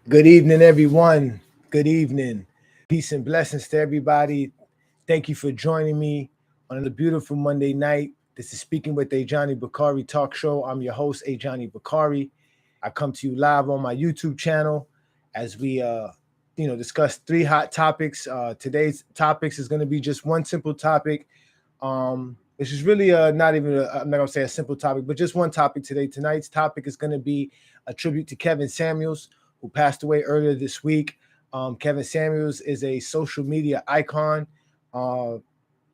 Good evening, everyone. Good evening. Peace and blessings to everybody. Thank you for joining me on a beautiful Monday night. This is Speaking with Ajani Bakari Talk Show. I'm your host, Ajani Bakari. I come to you live on my YouTube channel as we, discuss three hot topics. Today's topics is going to be just one simple topic, which is really not even, I'm not going to say a simple topic, but just one topic today. Tonight's topic is going to be a tribute to Kevin Samuels, who passed away earlier this week. Kevin Samuels is a social media icon.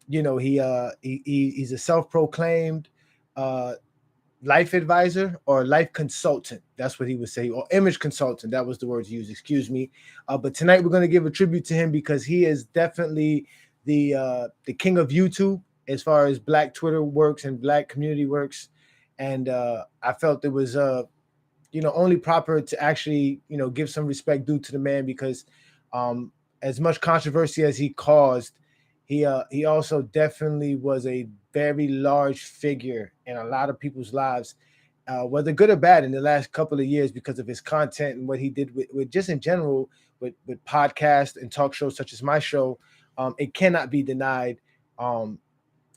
He's a self-proclaimed life advisor or life consultant. That's what he would say, or image consultant. That was the word used. Excuse me. But tonight we're going to give a tribute to him because he is definitely the king of YouTube as far as Black Twitter works and Black community works. And I felt it was only proper to actually, give some respect due to the man because as much controversy as he caused, he also definitely was a very large figure in a lot of people's lives, whether good or bad, in the last couple of years because of his content and what he did with just in general with podcasts and talk shows such as my show. It cannot be denied.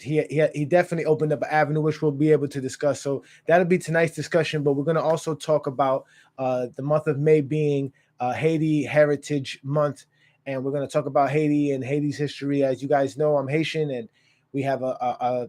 He definitely opened up an avenue which we'll be able to discuss. So that'll be tonight's discussion. But we're going to also talk about the month of May being Haiti Heritage Month, and we're going to talk about Haiti and Haiti's history. As you guys know, I'm Haitian, and we have a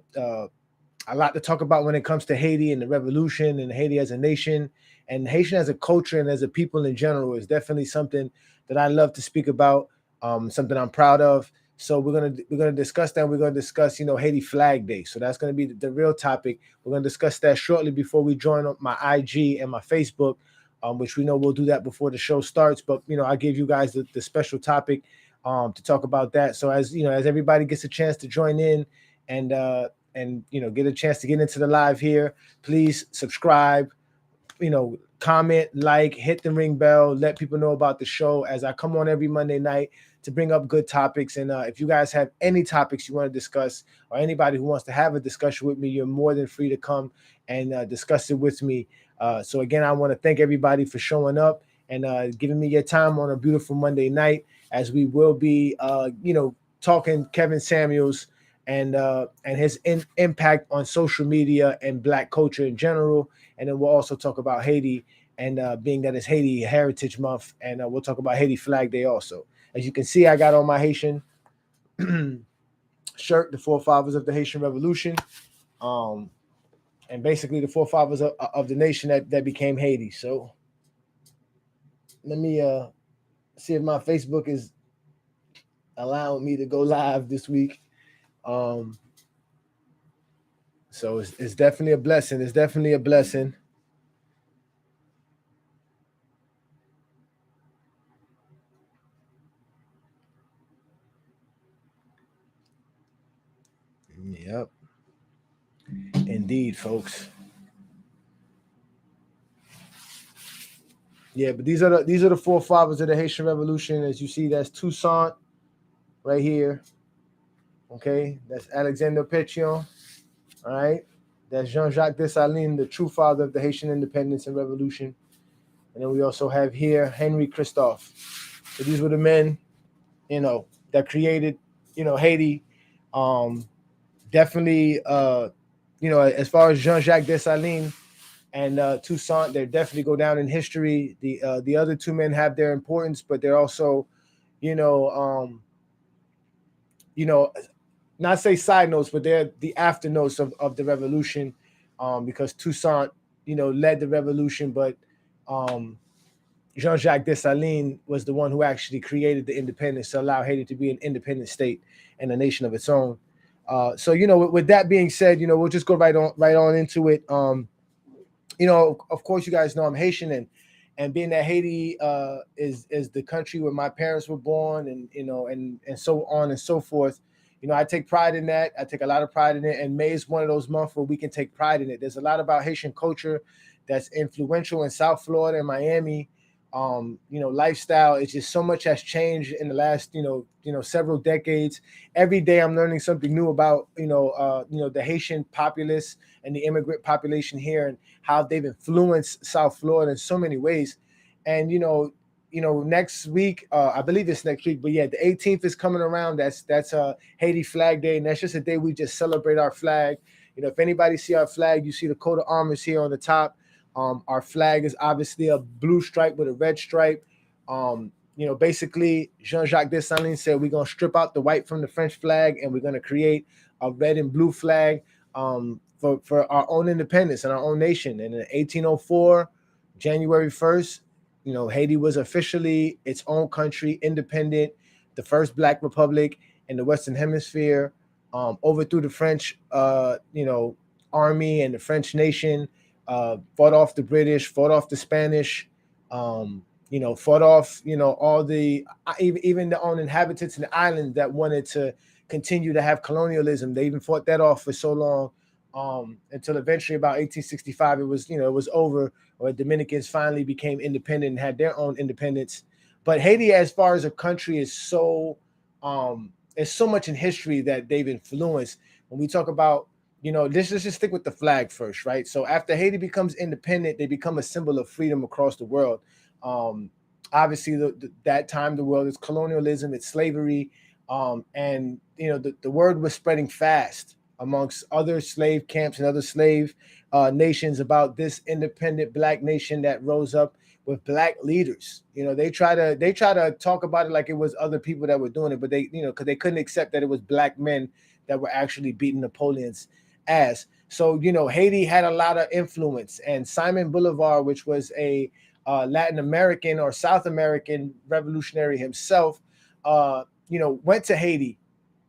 lot to talk about when it comes to Haiti and the revolution and Haiti as a nation and Haitian as a culture and as a people in general is definitely something that I love to speak about. Something I'm proud of. So we're gonna discuss that. We're gonna discuss, Haiti Flag Day. So that's gonna be the real topic. We're gonna discuss that shortly before we join up my IG and my Facebook, which we know we'll do that before the show starts. But I gave you guys the special topic to talk about that. So as everybody gets a chance to join in and get a chance to get into the live here, please subscribe, comment, like, hit the ring bell, let people know about the show as I come on every Monday night to bring up good topics. And if you guys have any topics you want to discuss or anybody who wants to have a discussion with me, you're more than free to come and discuss it with me. So again, I want to thank everybody for showing up and giving me your time on a beautiful Monday night as we will be, talking Kevin Samuels and his impact on social media and Black culture in general. And then we'll also talk about Haiti and being that it's Haiti Heritage Month, and we'll talk about Haiti Flag Day also. As you can see, I got on my Haitian shirt, the forefathers of the Haitian Revolution, and basically the forefathers of the nation that became Haiti. So let me see if my Facebook is allowing me to go live this week. So it's definitely a blessing. It's definitely a blessing. Yep. Indeed, folks. Yeah, but these are the forefathers of the Haitian Revolution. As you see, that's Toussaint right here. Okay, that's Alexander Pétion. All right, that's Jean-Jacques Dessalines, the true father of the Haitian independence and revolution. And then we also have here Henry Christophe. So these were the men, that created, Haiti. Definitely, as far as Jean-Jacques Dessalines and Toussaint, they definitely go down in history. The other two men have their importance, but they're also, not say side notes, but they're the after notes of the revolution, because Toussaint, led the revolution, but Jean-Jacques Dessalines was the one who actually created the independence to allow Haiti to be an independent state and a nation of its own. So, with that being said, we'll just go right on into it. Of course, you guys know I'm Haitian, and being that Haiti is the country where my parents were born, and and so on and so forth. I take pride in that. I take a lot of pride in it, and May is one of those months where we can take pride in it. There's a lot about Haitian culture that's influential in South Florida and Miami. Lifestyle. It's just so much has changed in the last, several decades. Every day I'm learning something new about, the Haitian populace and the immigrant population here and how they've influenced South Florida in so many ways. And, next week, I believe it's next week, but yeah, the 18th is coming around. That's Haiti Flag Day, and that's just a day we just celebrate our flag. If anybody see our flag, you see the coat of arms here on the top. Our flag is obviously a blue stripe with a red stripe. Basically, Jean-Jacques Dessalines said we're gonna strip out the white from the French flag, and we're gonna create a red and blue flag for our own independence and our own nation. And in 1804, January 1st, Haiti was officially its own country, independent, the first Black republic in the Western Hemisphere. Overthrew the French, army and the French nation. Fought off the British, fought off the Spanish. Fought off, all the even the own inhabitants in the island that wanted to continue to have colonialism. They even fought that off for so long, until eventually about 1865 it was over, or Dominicans finally became independent and had their own independence. But Haiti, as far as a country, is so there's so much in history that they've influenced. When we talk about, let's just stick with the flag first, right? So after Haiti becomes independent, they become a symbol of freedom across the world. Obviously, that time the world is colonialism, it's slavery, and the word was spreading fast amongst other slave camps and other slave nations about this independent Black nation that rose up with Black leaders. They try to talk about it like it was other people that were doing it, but they because they couldn't accept that it was Black men that were actually beating Napoleon's ass. So Haiti had a lot of influence, and Simon Bolivar, which was a Latin American or South American revolutionary himself, went to Haiti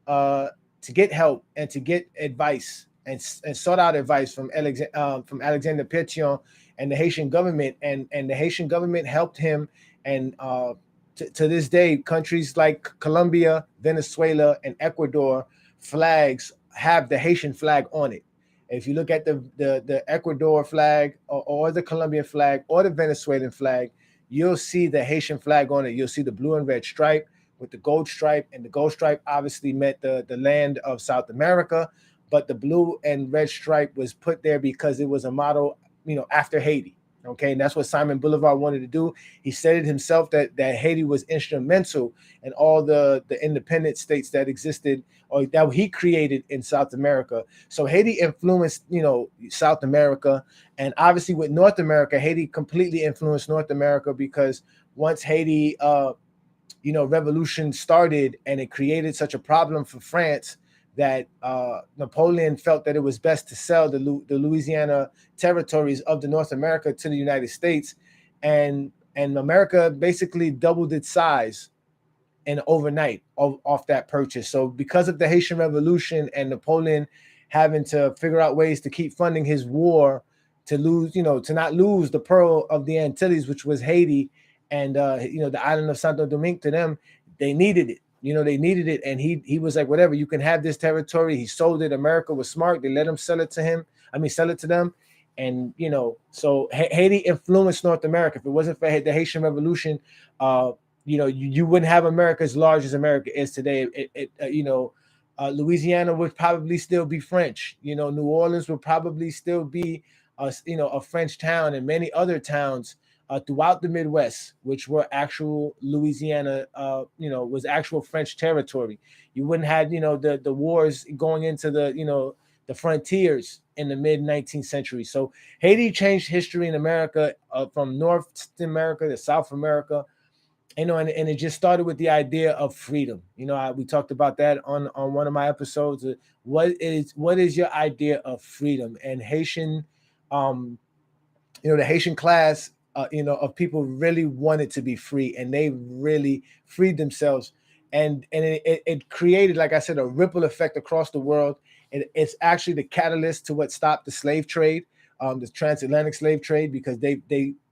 to get help and to get advice, and sought out advice from Alexander Pétion and the Haitian government, and the Haitian government helped him. And to this day, countries like Colombia, Venezuela, and Ecuador flags have the Haitian flag on it. If you look at the Ecuador flag or the Colombian flag or the Venezuelan flag, you'll see the Haitian flag on it. You'll see the blue and red stripe with the gold stripe, and the gold stripe obviously meant the land of South America, but the blue and red stripe was put there because it was a model, after Haiti. Okay, and that's what Simon Bolivar wanted to do. He said it himself that Haiti was instrumental in all the independent states that existed or that he created in South America. So Haiti influenced, South America, and obviously with North America, Haiti completely influenced North America, because once Haiti, revolution started, and it created such a problem for France that Napoleon felt that it was best to sell the Louisiana territories of the North America to the United States, and America basically doubled its size in overnight off that purchase. So because of the Haitian Revolution and Napoleon having to figure out ways to keep funding his war to not lose the pearl of the Antilles, which was Haiti, and the island of Santo Domingue, to them, they needed it. They needed it, and he was like, whatever, you can have this territory. He sold it. America was smart. They let him sell it to them. And, so Haiti influenced North America. If it wasn't for the Haitian Revolution, you wouldn't have America as large as America is today. Louisiana would probably still be French. New Orleans would probably still be, a French town, and many other towns throughout the Midwest, which were actual Louisiana, was actual French territory. You wouldn't have, the wars going into the frontiers in the mid 19th century. So Haiti changed history in America, from North America to South America, and it just started with the idea of freedom. We talked about that on one of my episodes. What is your idea of freedom? And Haitian, the Haitian class, of people really wanted to be free, and they really freed themselves, and it created, like I said, a ripple effect across the world. It's actually the catalyst to what stopped the slave trade, the transatlantic slave trade, because they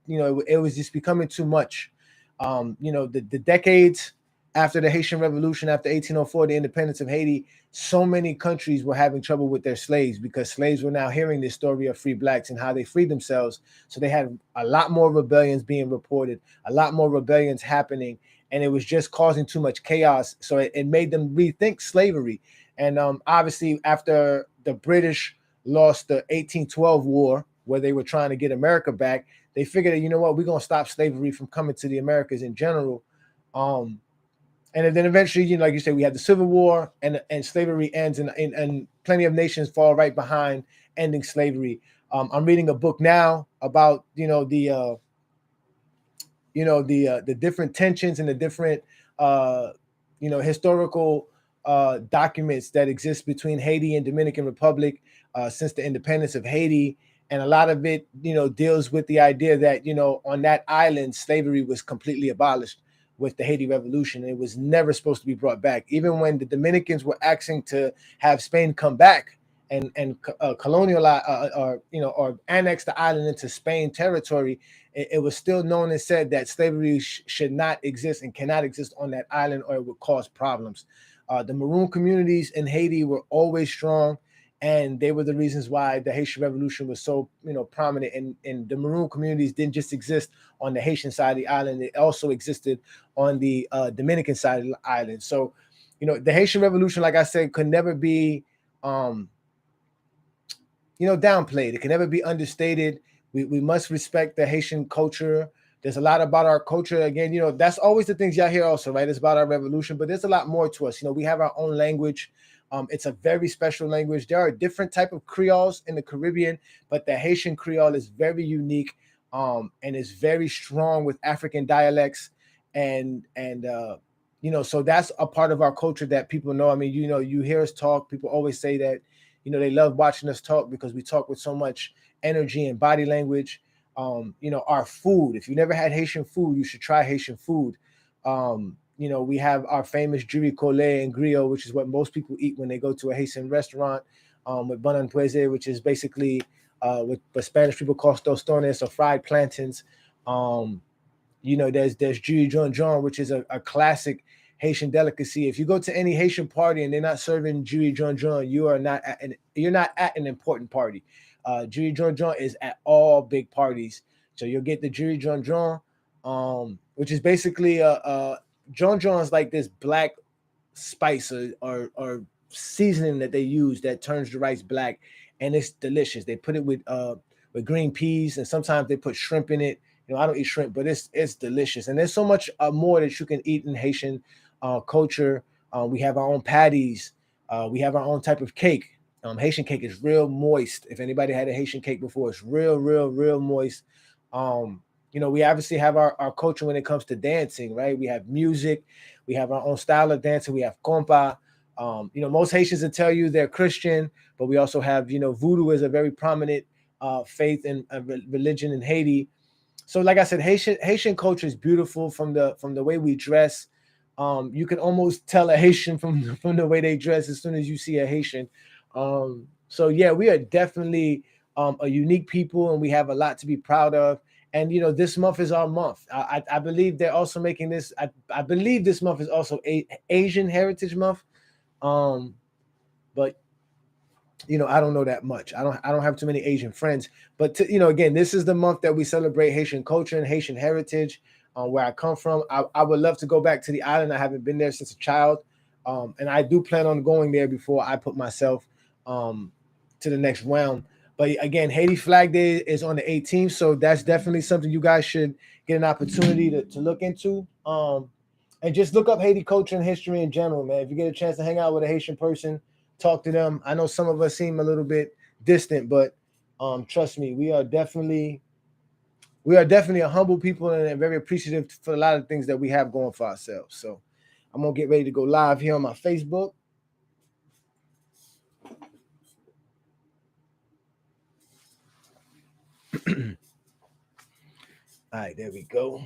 it was just becoming too much. The decades after the Haitian Revolution, after 1804, the independence of Haiti, so many countries were having trouble with their slaves, because slaves were now hearing this story of free Blacks and how they freed themselves. So they had a lot more rebellions being reported, a lot more rebellions happening, and it was just causing too much chaos. So it made them rethink slavery. And obviously, after the British lost the 1812 war, where they were trying to get America back, they figured that, you know what, we're going to stop slavery from coming to the Americas in general. And then eventually, you know, like you said, we had the Civil War, and slavery ends, and plenty of nations fall right behind ending slavery. I'm reading a book now about, you know, the different tensions and the different historical documents that exist between Haiti and Dominican Republic since the independence of Haiti. And a lot of it, you know, deals with the idea that, you know, on that island, slavery was completely abolished with the Haiti Revolution. It was never supposed to be brought back. Even when the Dominicans were asking to have Spain come back and colonialize or annex the island into Spain territory, it was still known and said that slavery should not exist and cannot exist on that island, or it would cause problems. The Maroon communities in Haiti were always strong, and they were the reasons why the Haitian Revolution was so, you know, prominent. And the Maroon communities didn't just exist on the Haitian side of the island; it also existed on the Dominican side of the island. So, you know, the Haitian Revolution, like I said, could never be, downplayed. It can never be understated. We must respect the Haitian culture. There's a lot about our culture. Again, you know, that's always the things y'all hear also, right? It's about our revolution, but there's a lot more to us. You know, we have our own language. It's a very special language. There are different type of Creoles in the Caribbean, but the Haitian Creole is very unique, and is very strong with African dialects. And so that's a part of our culture that people know. I mean, you know, you hear us talk. People always say that, you know, they love watching us talk because we talk with so much energy and body language. Our food. If you never had Haitian food, you should try Haitian food. We have our famous juri collet and griot, which is what most people eat when they go to a Haitian restaurant, with banan puese, which is basically what Spanish people call tostones, or fried plantains. There's juri jonjon, which is a classic Haitian delicacy. If you go to any Haitian party and they're not serving juri jonjon, you're not at an important party. Juri jonjon is at all big parties. So you'll get the juri jonjon, which is basically jonjon is like this black spice or seasoning that they use that turns the rice black, and it's delicious. They put it with green peas, and sometimes they put shrimp in it. You know, I don't eat shrimp, but it's delicious. And there's so much more that you can eat in Haitian culture. We have our own patties. We have our own type of cake. Haitian cake is real moist. If anybody had a Haitian cake before, it's real moist. We obviously have our culture when it comes to dancing, right? We have music. We have our own style of dancing. We have compa. Most Haitians will tell you they're Christian, but we also have, voodoo is a very prominent faith and religion in Haiti. So, like I said, Haitian culture is beautiful from the way we dress. You can almost tell a Haitian from the way they dress as soon as you see a Haitian. So yeah, we are definitely a unique people, and we have a lot to be proud of. And this month is our month. I believe they're also making this. I believe this month is also Asian Heritage Month. But I don't know that much. I don't have too many Asian friends. But again, this is the month that we celebrate Haitian culture and Haitian heritage. Where I come from, I would love to go back to the island. I haven't been there since a child, and I do plan on going there before I put myself to the next round. But again, Haiti Flag Day is on the 18th, so that's definitely something you guys should get an opportunity to look into. And just look up Haiti culture and history in general, man. If you get a chance to hang out with a Haitian person, talk to them. I know some of us seem a little bit distant, but trust me, we are definitely a humble people and very appreciative for a lot of things that we have going for ourselves. So I'm going to get ready to go live here on my Facebook. All right, there we go.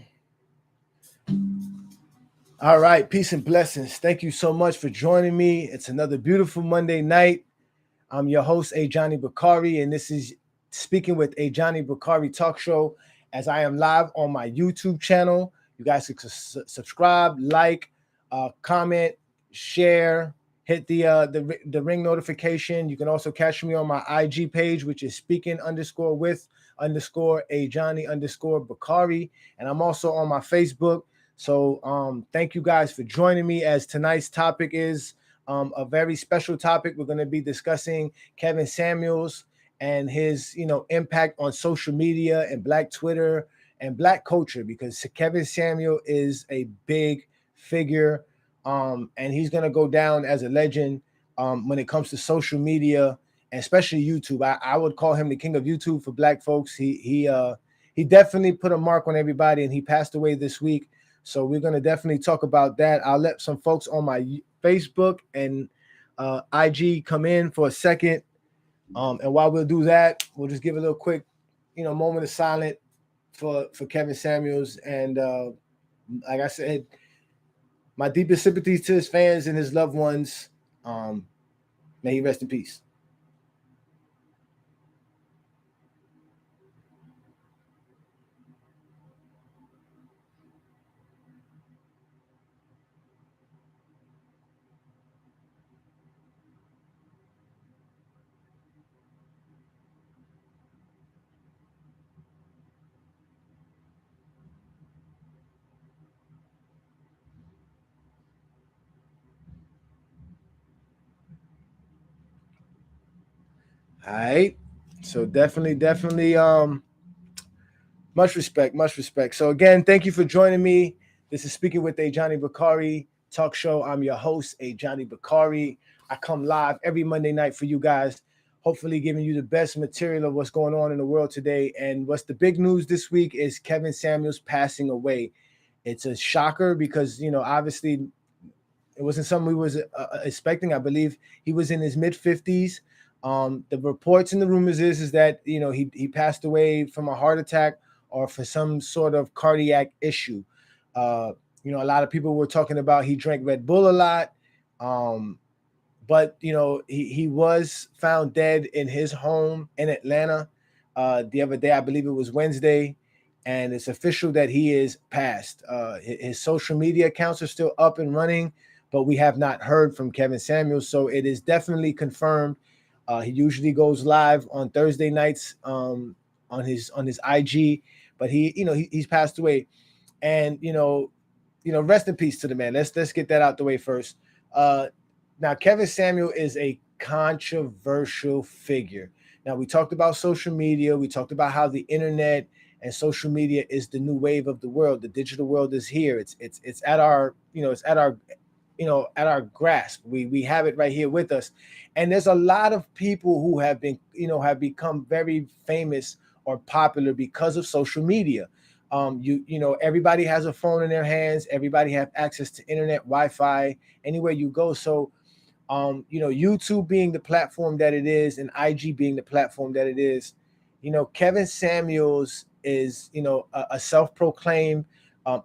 All right, peace and blessings. Thank you so much for joining me. It's another beautiful Monday night. I'm your host, Ajani Bakari, and this is Speaking with Ajani Bakari Talk Show, as I am live on my YouTube channel. You guys can subscribe, like, comment, share, hit the ring notification. You can also catch me on my IG page, which is speaking_with_Ajani_Bakari, and I'm also on my Facebook. So thank you guys for joining me, as tonight's topic is a very special topic. We're going to be discussing Kevin Samuels and his, impact on social media and Black Twitter and Black culture, because Kevin Samuel is a big figure, and he's gonna go down as a legend when it comes to social media, and especially YouTube. I would call him the king of YouTube for Black folks. He definitely put a mark on everybody, and he passed away this week. So we're gonna definitely talk about that. I'll let some folks on my Facebook and IG come in for a second. And while we'll do that, we'll just give a little quick, moment of silence for Kevin Samuels. And like I said, my deepest sympathies to his fans and his loved ones. May he rest in peace. All right. So definitely, much respect, much respect. So again, thank you for joining me. This is Speaking with Ajani Bakari Talk Show. I'm your host, Ajani Bakari. I come live every Monday night for you guys, hopefully giving you the best material of what's going on in the world today. And what's the big news this week is Kevin Samuels passing away. It's a shocker because, obviously it wasn't something we was expecting. I believe he was in his mid-50s. The reports and the rumors is that he passed away from a heart attack or for some sort of cardiac issue. A lot of people were talking about he drank Red Bull a lot, but he was found dead in his home in Atlanta the other day. I believe it was Wednesday, and it's official that he is passed. His social media accounts are still up and running, but we have not heard from Kevin Samuels, so it is definitely confirmed. He usually goes live on Thursday nights on his IG, but he's passed away, and rest in peace to the man. Let's get that out the way first. Now, Kevin Samuel is a controversial figure. Now, we talked about social media. We talked about how the internet and social media is the new wave of the world. The digital world is here. It's at our at our grasp. We have it right here with us, and there's a lot of people who have been have become very famous or popular because of social media. Everybody has a phone in their hands. Everybody have access to internet, Wi-Fi, anywhere you go. So YouTube being the platform that it is, and IG being the platform that it is, Kevin Samuels is a self-proclaimed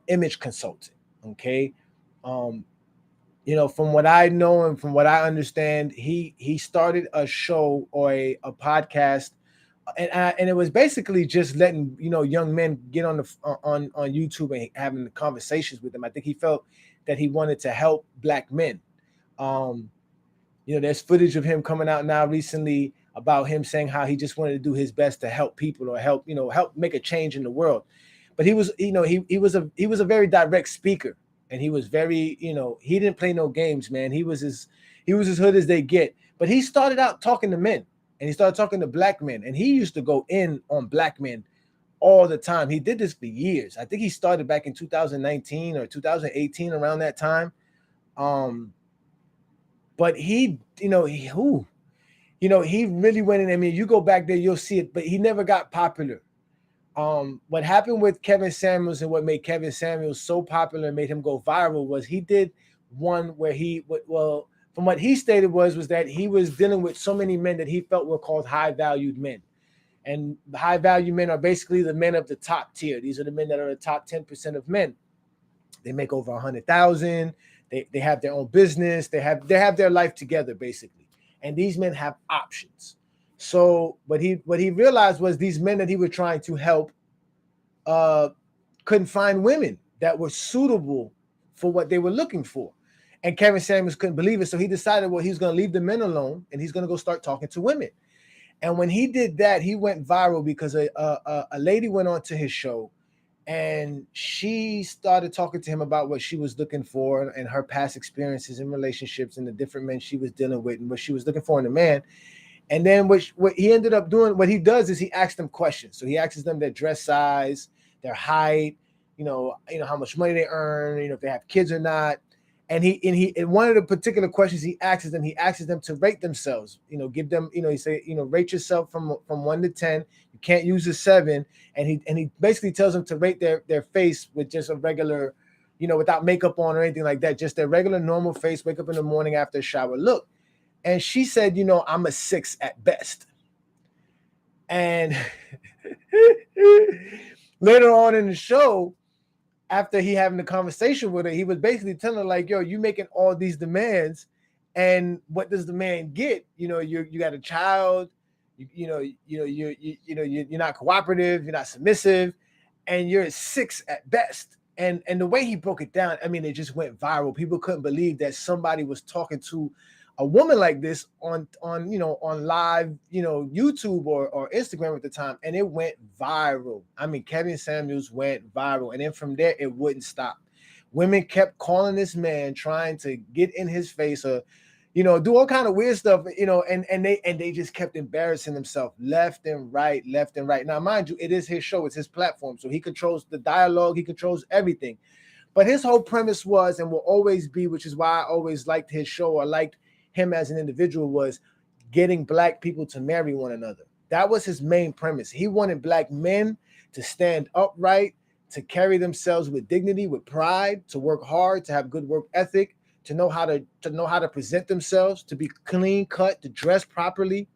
image consultant. Okay. From what I know and from what I understand, he started a show or a podcast, and it was basically just letting young men get on YouTube and having conversations with them. I think he felt that he wanted to help Black men. There's footage of him coming out now recently about him saying how he just wanted to do his best to help people or help make a change in the world. But he was a very direct speaker, and he was very, he didn't play no games, man. He was as hood as they get. But he started out talking to men, and he started talking to Black men, and he used to go in on Black men all the time. He did this for years. I think he started back in 2019 or 2018, around that time. But he really went in. I mean, you go back there, you'll see it, but he never got popular. What happened with Kevin Samuels and what made Kevin Samuels so popular and made him go viral was he did one where from what he stated was that he was dealing with so many men that he felt were called high-valued men. And high-value men are basically the men of the top tier. These are the men that are the top 10% of men. They make over 100,000. They have their own business. They have their life together, basically. And these men have options. So what he realized was these men that he was trying to help couldn't find women that were suitable for what they were looking for. And Kevin Samuels couldn't believe it. So he decided, well, he's going to leave the men alone and he's going to go start talking to women. And when he did that, he went viral because a lady went on to his show, and she started talking to him about what she was looking for and her past experiences in relationships and the different men she was dealing with and what she was looking for in a man. And then what he ended up doing, what he does is he asks them questions. So he asks them their dress size, their height, how much money they earn, if they have kids or not. And in one of the particular questions he asks them to rate themselves. Give them, he say, rate yourself from 1 to 10. You can't use a 7. And he basically tells them to rate their face with just a regular, without makeup on or anything like that, just their regular normal face. Wake up in the morning after a shower, look. And she said, I'm a 6 at best. And later on in the show, after he having the conversation with her, he was basically telling her like, yo, you making all these demands, and what does the man get? You got a child, you're not cooperative, you're not submissive, and you're a 6 at best. And the way he broke it down, I mean, it just went viral. People couldn't believe that somebody was talking to a woman like this on live, YouTube or Instagram at the time, and it went viral. I mean, Kevin Samuels went viral, and then from there it wouldn't stop. Women kept calling this man, trying to get in his face or, do all kind of weird stuff, and they just kept embarrassing themselves left and right. Now, mind you, it is his show, it's his platform, so he controls the dialogue, he controls everything. But his whole premise was, and will always be, which is why I always liked his show, or liked him as an individual, was getting Black people to marry one another. That was his main premise. He wanted Black men to stand upright, to carry themselves with dignity, with pride, to work hard, to have good work ethic, to know how to present themselves, to be clean cut, to dress properly.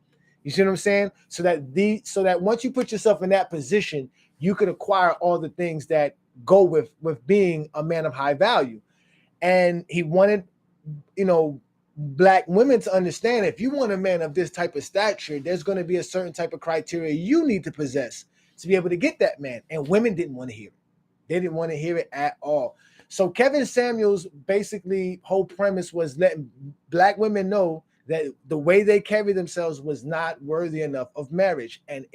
You see what I'm saying? So that once you put yourself in that position, you could acquire all the things that go with being a man of high value. And he wanted, Black women to understand, if you want a man of this type of stature, there's going to be a certain type of criteria you need to possess to be able to get that man. And women didn't want to hear it. They didn't want to hear it at all. So Kevin Samuels' basically whole premise was letting Black women know that the way they carry themselves was not worthy enough of marriage. And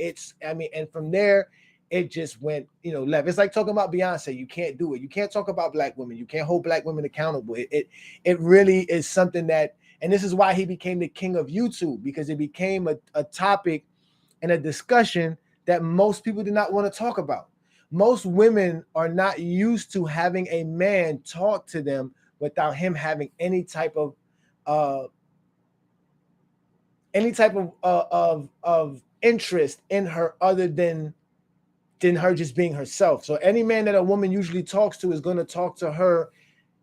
and from there, it just went, left. It's like talking about Beyonce. You can't do it. You can't talk about Black women. You can't hold Black women accountable. It really is something that, and this is why he became the king of YouTube, because it became a topic and a discussion that most people did not want to talk about. Most women are not used to having a man talk to them without him having any type of interest in her other than her just being herself. So any man that a woman usually talks to is going to talk to her,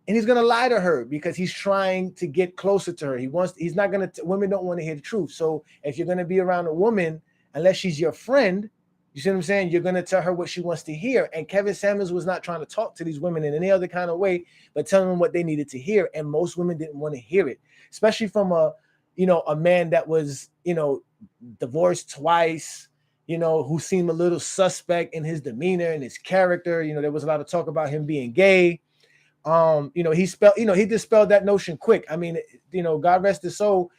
and he's going to lie to her because he's trying to get closer to her. Women don't want to hear the truth. So if you're going to be around a woman, unless she's your friend, you see what I'm saying? You're going to tell her what she wants to hear. And Kevin Samuels was not trying to talk to these women in any other kind of way, but telling them what they needed to hear. And most women didn't want to hear it, especially from a man that was, divorced twice, who seemed a little suspect in his demeanor and his character. There was a lot of talk about him being gay. He dispelled that notion quick. I mean, God rest his soul.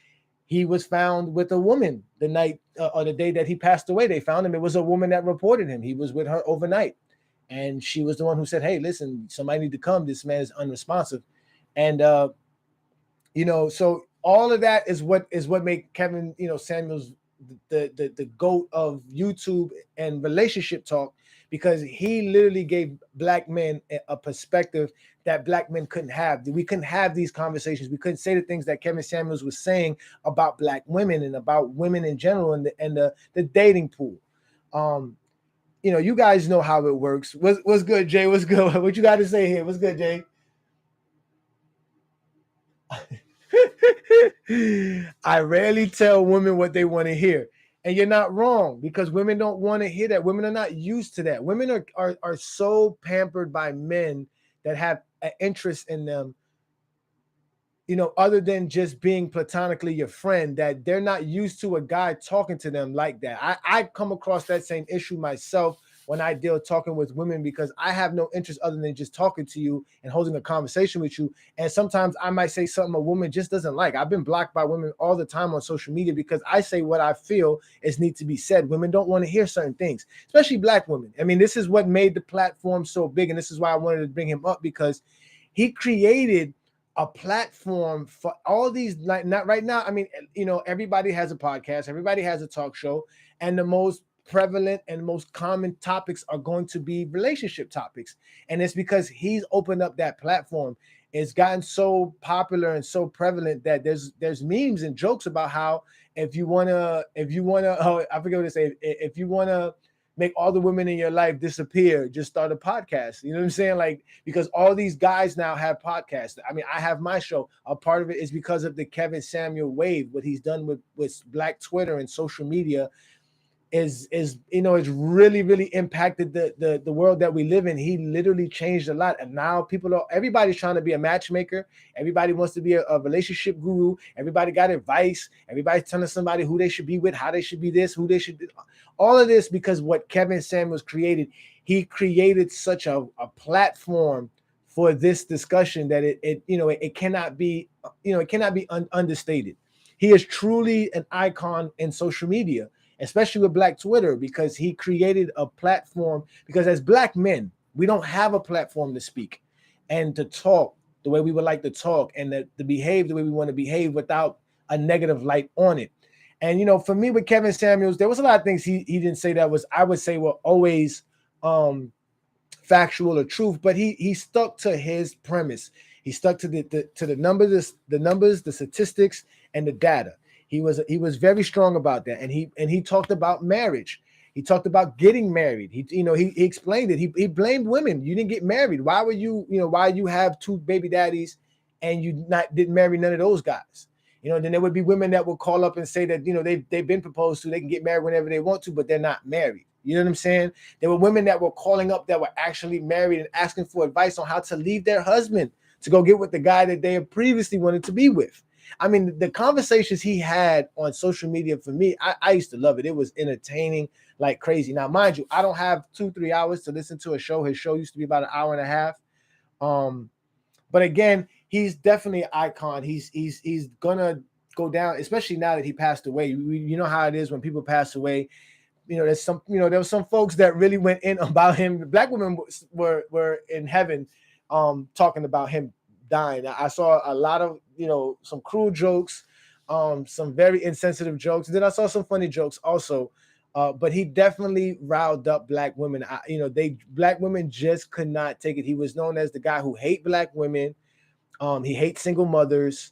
He was found with a woman the night or the day that he passed away. They found him. It was a woman that reported him. He was with her overnight. And she was the one who said, hey, listen, somebody need to come. This man is unresponsive. And, so all of that is what made Kevin, Samuels the GOAT of YouTube and relationship talk, because he literally gave Black men a perspective that Black men couldn't have. We couldn't have these conversations. We couldn't say the things that Kevin Samuels was saying about Black women and about women in general and the dating pool. You guys know how it works. What's good, Jay? What's good? What you got to say here? What's good, Jay? I rarely tell women what they want to hear. And you're not wrong, because women don't want to hear that. Women are not used to that. Women are so pampered by men that have an interest in them, other than just being platonically your friend, that they're not used to a guy talking to them like that. I come across that same issue myself when I deal talking with women, because I have no interest other than just talking to you and holding a conversation with you. And sometimes I might say something a woman just doesn't like. I've been blocked by women all the time on social media because I say what I feel is need to be said. Women don't want to hear certain things, especially Black women. I mean, this is what made the platform so big. And this is why I wanted to bring him up, because he created a platform for all these, like, not right now. I mean, everybody has a podcast, everybody has a talk show, and the most prevalent and most common topics are going to be relationship topics. And it's because he's opened up that platform. It's gotten so popular and so prevalent that there's memes and jokes about how if you wanna oh, I forget what to say, if you wanna make all the women in your life disappear, just start a podcast. You know what I'm saying? Like, because all these guys now have podcasts. I mean, I have my show. A part of it is because of the Kevin Samuel wave. What he's done with Black Twitter and social media is it's really impacted the world that we live in. He literally changed a lot, and now everybody's trying to be a matchmaker. Everybody wants to be a relationship guru. Everybody got advice. Everybody's telling somebody who they should be with, how they should be this, who they should do. All of this because what Kevin Samuels created. He created such a platform for this discussion that it cannot be understated. He is truly an icon in social media, especially with Black Twitter, because he created a platform. Because as Black men, we don't have a platform to speak and to talk the way we would like to talk, and to behave the way we want to behave without a negative light on it. And for me with Kevin Samuels, there was a lot of things he didn't say that I would say were always factual or truth, but he stuck to his premise. He stuck to the numbers, the statistics, and the data. He was very strong about that, and he talked about marriage. He talked about getting married. He explained it. He blamed women. You didn't get married. Why were why you have 2 baby daddies and you didn't marry none of those guys? Then there would be women that would call up and say that they've been proposed to, they can get married whenever they want to, but they're not married. You know what I'm saying? There were women that were calling up that were actually married and asking for advice on how to leave their husband to go get with the guy that they had previously wanted to be with. I mean, the conversations he had on social media, for me, I used to love it. It was entertaining like crazy. Now, mind you, I don't have 2-3 hours to listen to a show. His show used to be about an hour and a half. But again, he's definitely an icon. He's gonna go down, especially now that he passed away. You know how it is when people pass away. There was some folks that really went in about him. Black women were in heaven talking about him dying. I saw a lot of some cruel jokes, some very insensitive jokes. And then I saw some funny jokes also. But he definitely riled up Black women. Black women just could not take it. He was known as the guy who hate Black women. He hates single mothers.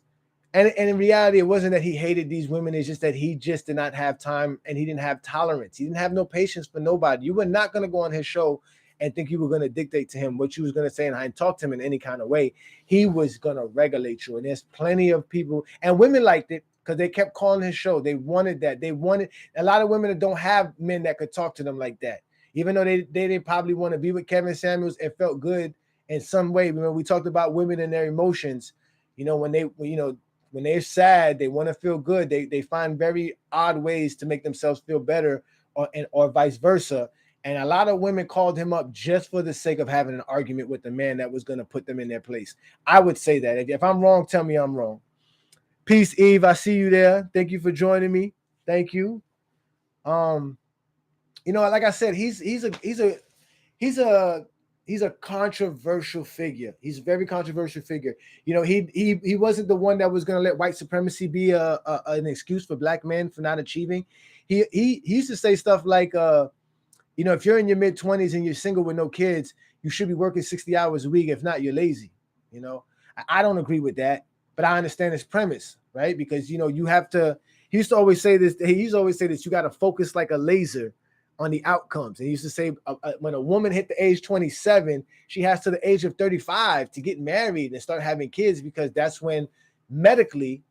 And in reality, it wasn't that he hated these women. It's just that he just did not have time, and he didn't have tolerance. He didn't have no patience for nobody. You were not going to go on his show and think you were going to dictate to him what you was going to say and talk to him in any kind of way. He was going to regulate you. And there's plenty of people, and women liked it because they kept calling his show. They wanted that. They wanted a lot of women that don't have men that could talk to them like that. Even though they didn't probably want to be with Kevin Samuels, it felt good in some way. When we talked about women and their emotions, when they're sad, they want to feel good. They find very odd ways to make themselves feel better, or vice versa. And a lot of women called him up just for the sake of having an argument with the man that was going to put them in their place. I would say that. If I'm wrong, tell me I'm wrong. Peace, Eve. I see you there. Thank you for joining me. Thank you. Like I said, he's a controversial figure. He's a very controversial figure. He wasn't the one that was going to let white supremacy be an excuse for Black men for not achieving. He used to say stuff like, if you're in your mid-20s and you're single with no kids, you should be working 60 hours a week. If not, you're lazy. I don't agree with that, but I understand his premise, right? Because you have to. He used to always say this. He used to always say this. You got to focus like a laser on the outcomes. And he used to say when a woman hit the age 27, she has to the age of 35 to get married and start having kids, because that's when medically,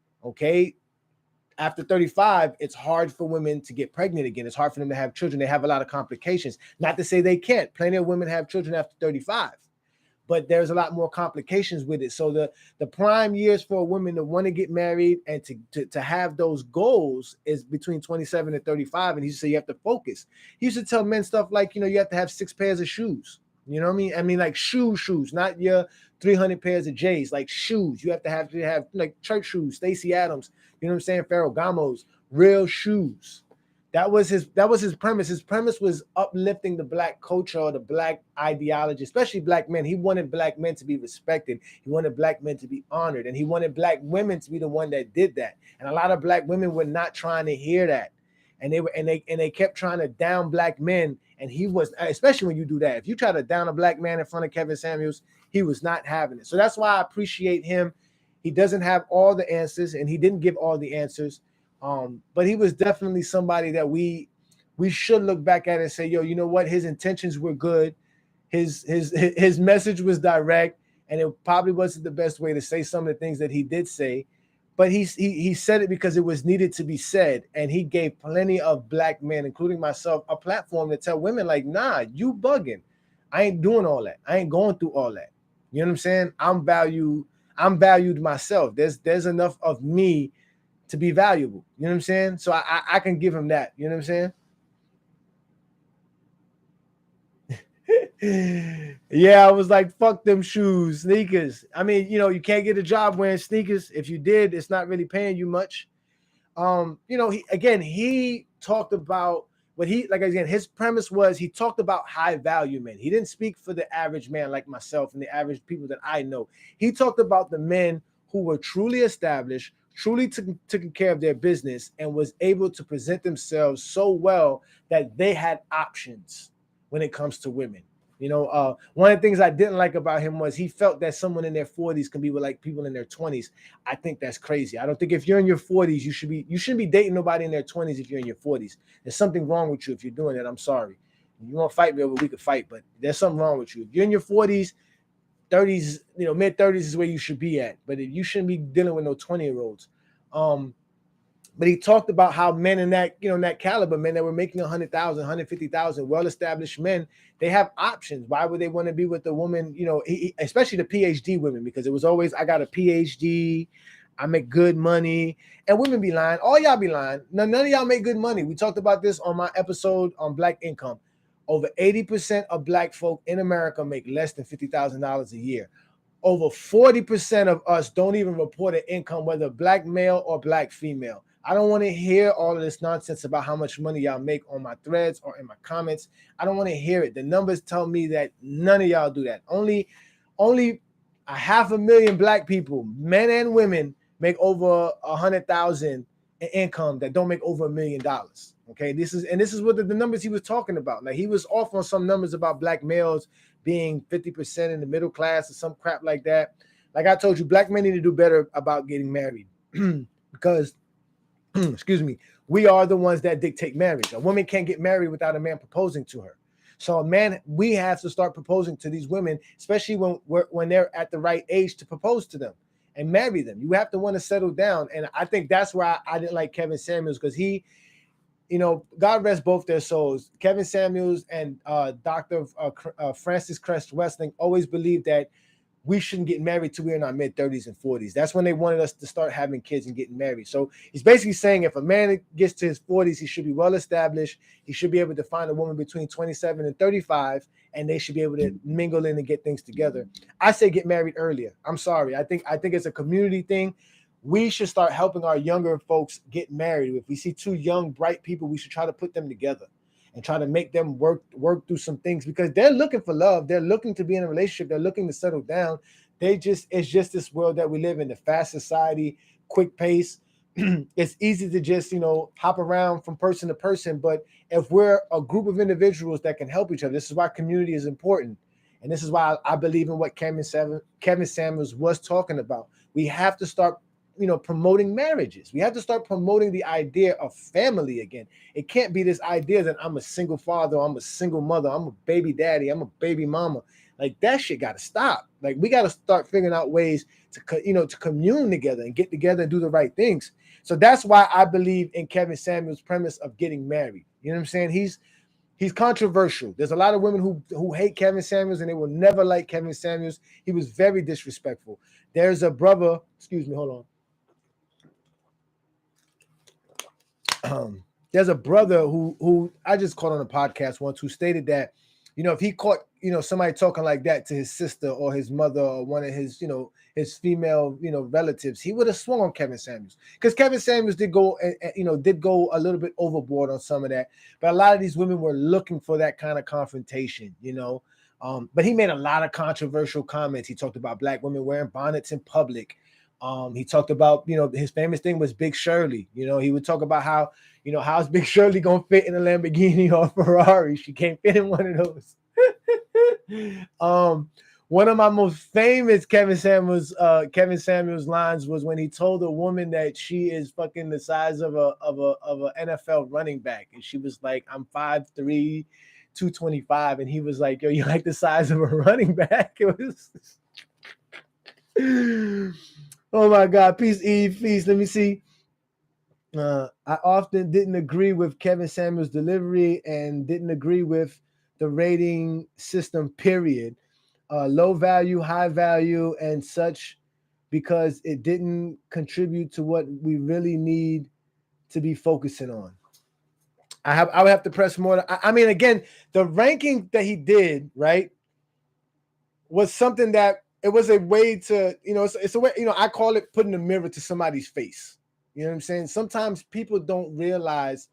after 35, it's hard for women to get pregnant again. It's hard for them to have children. They have a lot of complications. Not to say they can't. Plenty of women have children after 35. But there's a lot more complications with it. So the prime years for a woman to want to get married and to have those goals is between 27 and 35. And he used to say you have to focus. He used to tell men stuff like, you have to have 6 pairs of shoes. You know what I mean? I mean, like shoes, not your 300 pairs of J's, like shoes. You have to have like church shoes, Stacey Adams, you know what I'm saying? Ferragamos, real shoes. That was his premise. His premise was uplifting the black culture or the black ideology, especially black men. He wanted black men to be respected. He wanted black men to be honored, and he wanted black women to be the one that did that. And a lot of black women were not trying to hear that, and they kept trying to down black men. And he was, especially when you do that, if you try to down a black man in front of Kevin Samuels, he was not having it. So that's why I appreciate him. He doesn't have all the answers, and he didn't give all the answers. But he was definitely somebody that we should look back at and say, yo, you know what? His intentions were good. His message was direct, and it probably wasn't the best way to say some of the things that he did say. But he said it because it was needed to be said, and he gave plenty of black men, including myself, a platform to tell women like, nah, you bugging. I ain't doing all that. I ain't going through all that. You know what I'm saying? I'm valued myself. There's enough of me to be valuable. You know what I'm saying? So I can give him that. You know what I'm saying? Yeah, I was like, fuck them shoes, sneakers. I mean, you know, you can't get a job wearing sneakers. If you did, it's not really paying you much. You know, he talked about what his premise was, he talked about high value men. He didn't speak for the average man like myself and the average people that I know. He talked about the men who were truly established, truly taking care of their business, and was able to present themselves so well that they had options when it comes to women. You know, one of the things I didn't like about him was he felt that someone in their 40s can be with like people in their 20s. I think that's crazy. I don't think if you're in your 40s, you shouldn't be dating nobody in their 20s if you're in your 40s. There's something wrong with you if you're doing that. I'm sorry. You want to fight me over, we could fight, but there's something wrong with you. If you're in your 40s, 30s, you know, mid 30s is where you should be at, but you shouldn't be dealing with no 20-year-olds. But he talked about how men in that, you know, in that caliber, men that were making 100,000, 150,000, well-established men, they have options. Why would they want to be with a woman, you know, especially the PhD women, because it was always, I got a PhD, I make good money, and women be lying. All y'all be lying. None of y'all make good money. We talked about this on my episode on Black income. Over 80% of Black folk in America make less than $50,000 a year. Over 40% of us don't even report an income, whether Black male or Black female. I don't want to hear all of this nonsense about how much money y'all make on my threads or in my comments. I don't want to hear it. The numbers tell me that none of y'all do that. Only 500,000 Black people, men and women, make over 100,000 in income that don't make over $1 million. Okay, this is what the numbers he was talking about. Like, he was off on some numbers about Black males being 50% in the middle class or some crap like that. Like I told you, Black men need to do better about getting married because excuse me, we are the ones that dictate marriage. A woman can't get married without a man proposing to her. So a man, we have to start proposing to these women, especially when they're at the right age to propose to them and marry them. You have to want to settle down. And I think that's why I didn't like Kevin Samuels, because he, you know, God rest both their souls. Kevin Samuels and Dr. Francis Crest Westling always believed that we shouldn't get married till we're in our mid-30s and 40s. That's when they wanted us to start having kids and getting married. So he's basically saying if a man gets to his 40s, he should be well-established. He should be able to find a woman between 27 and 35, and they should be able to mingle in and get things together. I say get married earlier. I'm sorry. I think it's a community thing. We should start helping our younger folks get married. If we see two young, bright people, we should try to put them together and try to make them work through some things, because they're looking for love. They're looking to be in a relationship. They're looking to settle down. It's just this world that we live in, the fast society, quick pace. It's easy to just, you know, hop around from person to person. But if we're a group of individuals that can help each other, this is why community is important. And this is why I believe in what Kevin Samuels was talking about. We have to start, you know, promoting marriages. We have to start promoting the idea of family again. It can't be this idea that I'm a single father, I'm a single mother, I'm a baby daddy, I'm a baby mama. Like, that shit got to stop. Like, we got to start figuring out ways to, you know, to commune together and get together and do the right things. So that's why I believe in Kevin Samuels' premise of getting married. You know what I'm saying? He's controversial. There's a lot of women who hate Kevin Samuels, and they will never like Kevin Samuels. He was very disrespectful. There's a brother, excuse me, hold on. There's a brother who I just caught on a podcast once, who stated that if he caught, somebody talking like that to his sister or his mother or one of his, his female, relatives, he would have swung on Kevin Samuels, because Kevin Samuels did go, did go a little bit overboard on some of that. But a lot of these women were looking for that kind of confrontation, But he made a lot of controversial comments. He talked about black women wearing bonnets in public. He talked about, his famous thing was Big Shirley. He would talk about how, how's Big Shirley gonna fit in a Lamborghini or a Ferrari? She can't fit in one of those. One of my most famous Kevin Samuels lines was when he told a woman that she is fucking the size of a NFL running back, and she was like, "I'm 5'3", 225," and he was like, "Yo, you like the size of a running back?" It was. Oh my God, peace, Eve, peace. Let me see. I often didn't agree with Kevin Samuels' delivery and didn't agree with the rating system, period. Low value, high value, and such, because it didn't contribute to what we really need to be focusing on. I would have to press more. I mean, again, the ranking that he did, right, was something that it was a way to, it's a way, I call it putting a mirror to somebody's face. You know what I'm saying? Sometimes people don't realize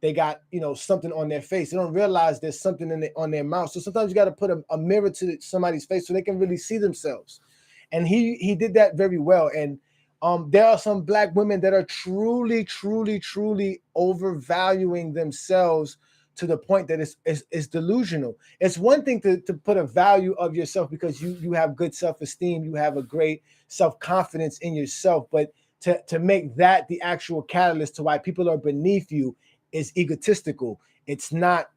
they got, something on their face. They don't realize there's something on their mouth. So sometimes you got to put a mirror to somebody's face so they can really see themselves. And he did that very well. And there are some black women that are truly, truly, truly overvaluing themselves to the point that it's delusional. It's one thing to put a value of yourself because you have good self-esteem, you have a great self-confidence in yourself, but to make that the actual catalyst to why people are beneath you is egotistical. It's not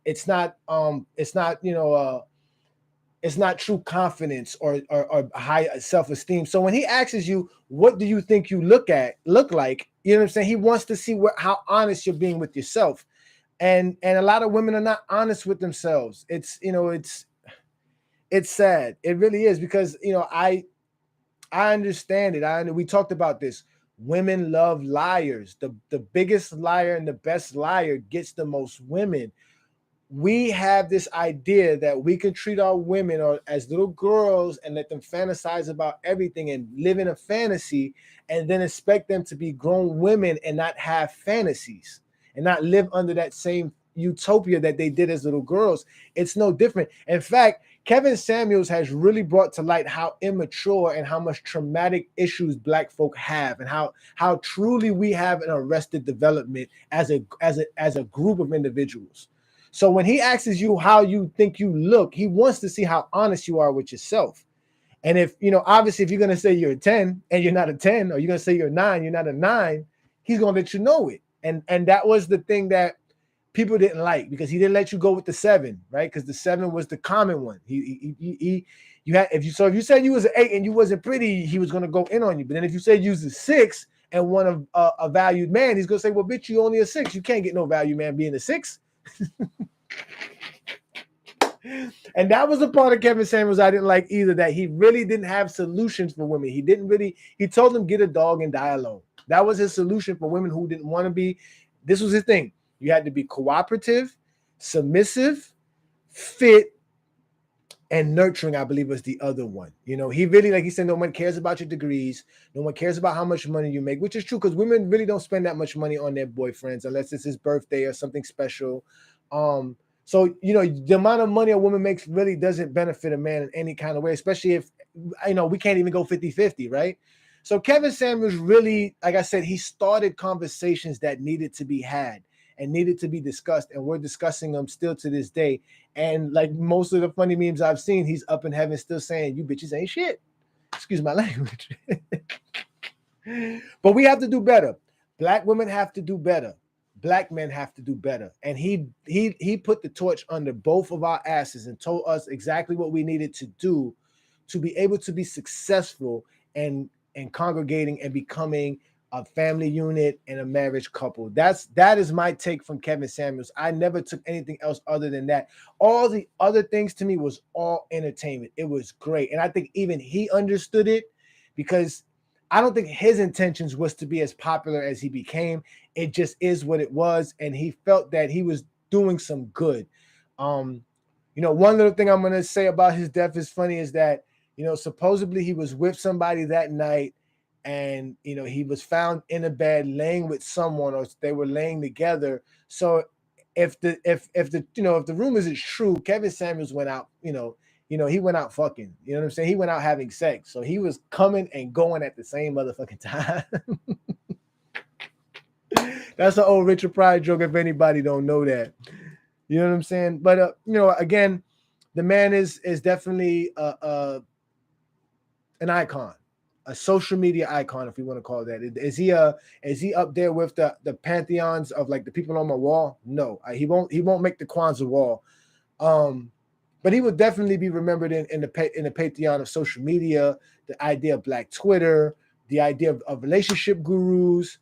true confidence or high self-esteem. So when he asks you, what do you think you look like, you know what I'm saying? He wants to see how honest you're being with yourself. And a lot of women are not honest with themselves. It's sad. It really is, because I understand it. We talked about this. Women love liars. The biggest liar and the best liar gets the most women. We have this idea that we can treat our women as little girls and let them fantasize about everything and live in a fantasy, and then expect them to be grown women and not have fantasies and not live under that same utopia that they did as little girls. It's no different. In fact, Kevin Samuels has really brought to light how immature and how much traumatic issues black folk have, and how truly we have an arrested development as a group of individuals. So when he asks you how you think you look, he wants to see how honest you are with yourself. And if, obviously, if you're going to say you're a 10 and you're not a 10, or you're going to say you're a 9, you're not a 9, he's going to let you know it. And that was the thing that people didn't like, because he didn't let you go with the 7, right? Because the 7 was the common one. You had, if you said you was an 8 and you wasn't pretty, he was going to go in on you. But then if you said you was a 6 and one of a valued man, he's going to say, well, bitch, you only a 6. You can't get no value man being a 6. And that was the part of Kevin Samuels I didn't like either, that he really didn't have solutions for women. He told them, get a dog and die alone. That was his solution for women who didn't want to be. This was his thing. You had to be cooperative, submissive, fit, and nurturing, I believe, was the other one. He really, like he said, no one cares about your degrees. No one cares about how much money you make, which is true, because women really don't spend that much money on their boyfriends unless it's his birthday or something special. So, the amount of money a woman makes really doesn't benefit a man in any kind of way, especially if, we can't even go 50-50, right? So Kevin Samuels really, like I said, he started conversations that needed to be had and needed to be discussed, and we're discussing them still to this day. And like most of the funny memes I've seen, he's up in heaven still saying, you bitches ain't shit. Excuse my language. But we have to do better. Black women have to do better. Black men have to do better. And he put the torch under both of our asses and told us exactly what we needed to do to be able to be successful and congregating and becoming a family unit and a marriage couple. That is my take from Kevin Samuels. I never took anything else other than that. All the other things to me was all entertainment. It was great. And I think even he understood it, because I don't think his intentions was to be as popular as he became. It just is what it was. And he felt that he was doing some good. One little thing I'm going to say about his death is funny is that, supposedly he was with somebody that night, and, he was found in a bed laying with someone, or they were laying together. So if the rumors is true, Kevin Samuels went out, he went out fucking, you know what I'm saying? He went out having sex. So he was coming and going at the same motherfucking time. That's an old Richard Pryor joke if anybody don't know that. You know what I'm saying? But again, the man is definitely an icon, a social media icon, if you want to call it that. Is he up there with the pantheons of like the people on my wall? No, he won't make the Kwanzaa wall. But he would definitely be remembered in the pantheon of social media, the idea of Black Twitter, the idea of relationship gurus,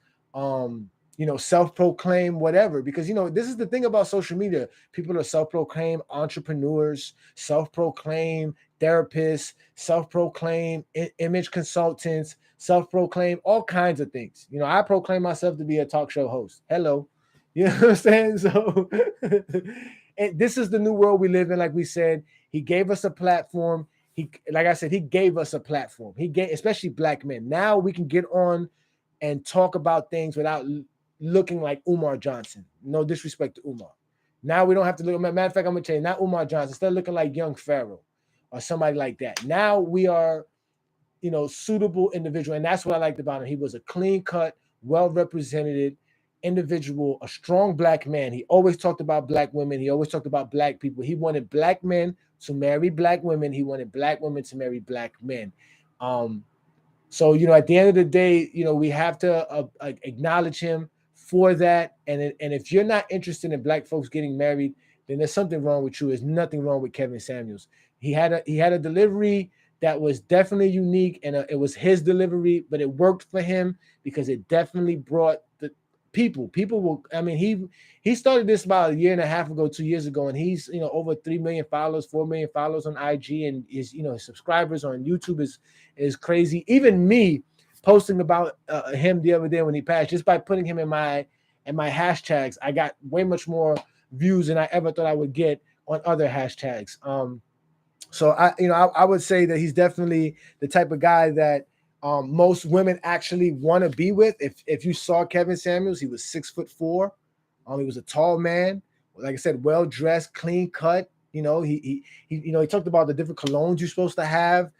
self-proclaimed whatever. Because, this is the thing about social media. People are self-proclaimed entrepreneurs, self-proclaimed therapists, self-proclaimed image consultants, self-proclaimed all kinds of things. I proclaim myself to be a talk show host. Hello. You know what I'm saying? So and this is the new world we live in. Like we said, he gave us a platform. Like I said, he gave us a platform. He gave, especially Black men. Now we can get on and talk about things without looking like Umar Johnson. No disrespect to Umar. Now we don't have to look. Matter of fact, I'm going to tell you, not Umar Johnson. Instead of looking like Young Pharaoh or somebody like that. Now we are, suitable individual. And that's what I liked about him. He was a clean-cut, well-represented individual, a strong Black man. He always talked about Black women. He always talked about Black people. He wanted Black men to marry Black women. He wanted Black women to marry Black men. So, at the end of the day, we have to acknowledge him for that. And if you're not interested in Black folks getting married, then there's something wrong with you. There's nothing wrong with Kevin Samuels. He had a delivery that was definitely unique, and it was his delivery, but it worked for him because it definitely brought the people will. I mean, he started this about a year and a half ago, 2 years ago, and he's over 3 million followers, 4 million followers on IG, and his his subscribers on YouTube is crazy. Even me posting about him the other day when he passed, just by putting him in my hashtags, I got way much more views than I ever thought I would get on other hashtags. So I would say that he's definitely the type of guy that most women actually want to be with. If you saw Kevin Samuels, he was 6'4". He was a tall man, like I said, well dressed, clean cut. He talked about the different colognes you're supposed to have.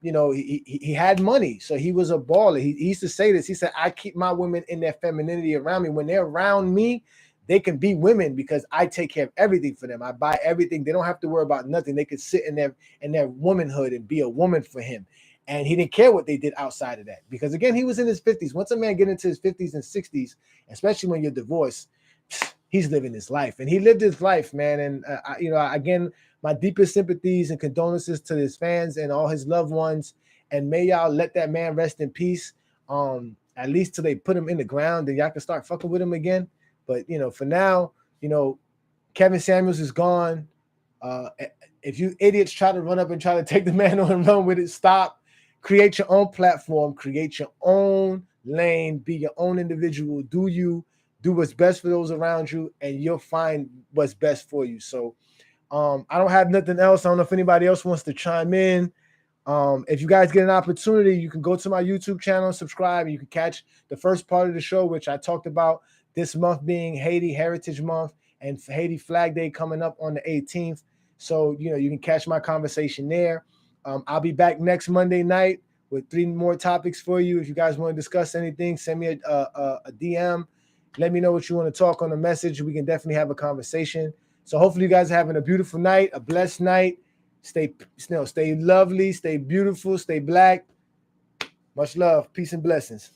He had money, so he was a baller. He used to say this. He said, "I keep my women in their femininity around me. When they're around me, they can be women because I take care of everything for them. I buy everything. They don't have to worry about nothing. They could sit in their womanhood and be a woman for him." And he didn't care what they did outside of that, because again, he was in his 50s. Once a man get into his 50s and 60s, especially when you're divorced, he's living his life, and he lived his life, man. And again, my deepest sympathies and condolences to his fans and all his loved ones. And may y'all let that man rest in peace. At least till they put him in the ground, then y'all can start fucking with him again. But for now, Kevin Samuels is gone. If you idiots try to run up and try to take the man on and run with it, stop. Create your own platform. Create your own lane. Be your own individual. Do what's best for those around you, and you'll find what's best for you. So I don't have nothing else. I don't know if anybody else wants to chime in. If you guys get an opportunity, you can go to my YouTube channel and subscribe, and you can catch the first part of the show, which I talked about this month being Haiti Heritage Month and Haiti Flag Day coming up on the 18th. So, you can catch my conversation there. I'll be back next Monday night with 3 more topics for you. If you guys want to discuss anything, send me a DM. Let me know what you want to talk on the message. We can definitely have a conversation. So hopefully you guys are having a beautiful night, a blessed night. Stay lovely, stay beautiful, stay Black. Much love, peace and blessings.